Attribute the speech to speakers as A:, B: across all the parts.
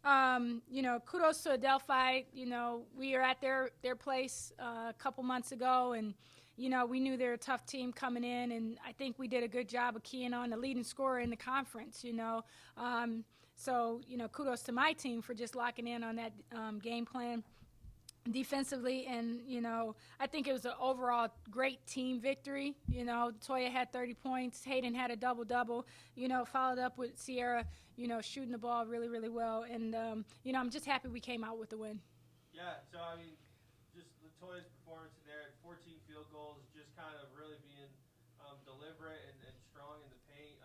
A: Kudos to Adelphi. We were at their place a couple months ago, and we knew they were a tough team coming in, and I think we did a good job of keying on the leading scorer in the conference. Kudos to my team for just locking in on that game plan defensively, and I think it was an overall great team victory. Toya had 30 points, Hayden had a double double, followed up with Sierra shooting the ball really, really well, and I'm just happy we came out with the win.
B: Yeah, so I mean, just Lytoya's performance in there, 14 field goals, just kind of really being deliberate and strong in the paint.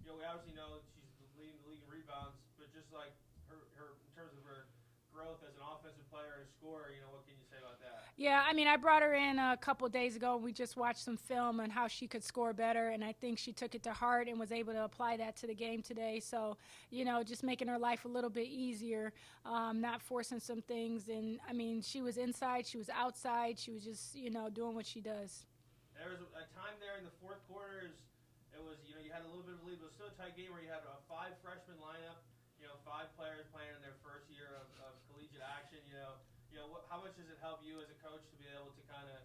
B: We obviously know she's leading the league in rebounds, but just like her in terms of her growth as an offensive player and a scorer, what can you say about that?
A: Yeah, I mean, I brought her in a couple days ago, and we just watched some film on how she could score better, and I think she took it to heart and was able to apply that to the game today. So, just making her life a little bit easier, not forcing some things. And, I mean, she was inside, she was outside, she was just, doing what she does.
B: There was a time there in the fourth quarter, it was, you had a little bit of a lead, but it was still a tight game where you had a 5-freshman lineup, 5 players playing in their first year of collegiate action. How much does it help you as a coach to be able to kind of,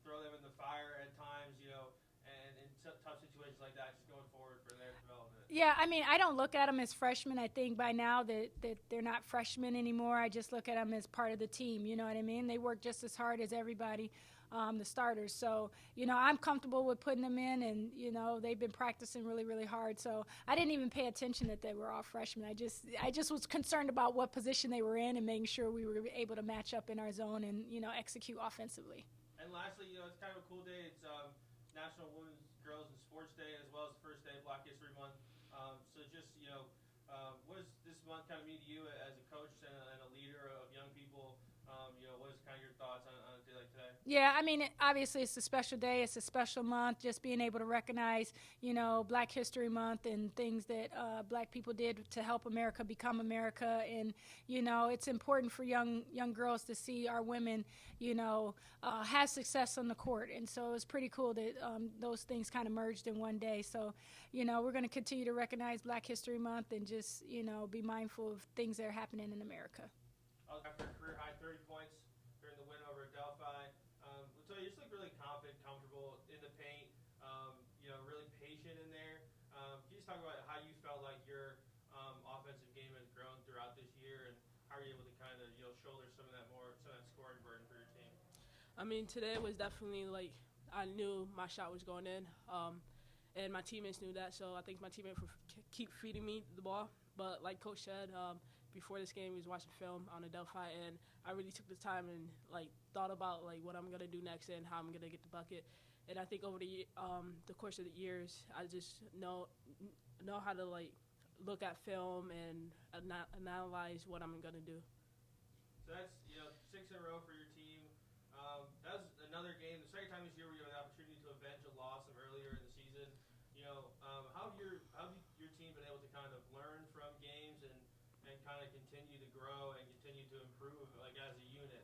B: throw them in the fire at times, and in tough situations like that, just going forward for their development?
A: Yeah, I mean, I don't look at them as freshmen. I think by now that they're not freshmen anymore. I just look at them as part of the team. You know what I mean? They work just as hard as everybody, the starters. So, I'm comfortable with putting them in, and, they've been practicing really, really hard. So I didn't even pay attention that they were all freshmen. I just was concerned about what position they were in and making sure we were able to match up in our zone and, execute offensively.
B: And lastly, it's kind of a cool day. It's National Women's, Girls, and Sports Day, as well as the first day of Black History Month. So just, what does this month kind of mean to you as a coach and a leader of young people? What is kind of your thoughts on a day like today?
A: Yeah, I mean, obviously it's a special day. It's a special month. Just being able to recognize, Black History Month and things that Black people did to help America become America. And, it's important for young girls to see our women, have success on the court. And so it's pretty cool that those things kind of merged in one day. So, we're going to continue to recognize Black History Month and just, be mindful of things that are happening in America.
B: After a career high 30 points during the win over Adelphi, so you just look really confident, comfortable in the paint, really patient in there. Can you just talk about how you felt like your offensive game has grown throughout this year, and how are you able to kind of shoulder some of that scoring burden for your team?
C: I mean, today was definitely like I knew my shot was going in, and my teammates knew that. So I think my teammates would keep feeding me the ball. But like Coach said, before this game, we was watching film on Adelphi, and I really took the time and thought about what I'm gonna do next and how I'm gonna get the bucket. And I think over the course of the years, I just know how to look at film and analyze what I'm gonna do.
B: So that's 6 in a row for your team. That was another game, the second time this year where you had an opportunity to avenge a loss from earlier in the season. How have your team been able to kind of learn from games and kind of continue to grow and continue to improve as a unit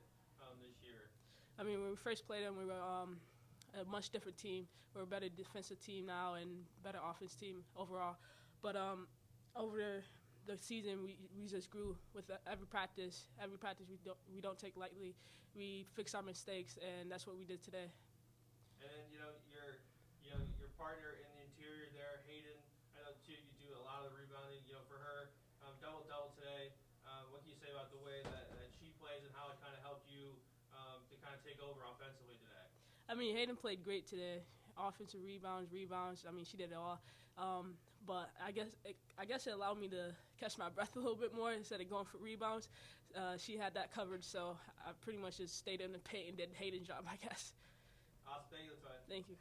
B: this year?
C: I mean, when we first played them, we were a much different team. We're a better defensive team now and better offense team overall. But over the season, we just grew with every practice. Every practice we don't take lightly. We fix our mistakes, and that's what we did today.
B: And then your partner in the interior there, Hayden. I know too you do a lot of the rebounding. For her, double today. What can you say about the way that she plays and how it kind of helped you to kind of take over offensively today?
C: I mean, Hayden played great today. Offensive rebounds. I mean, she did it all. But I guess it allowed me to catch my breath a little bit more instead of going for rebounds. She had that covered, so I pretty much just stayed in the paint and did Hayden's job, I guess.
B: Awesome. Thank you, Lytoya.
C: Thank you.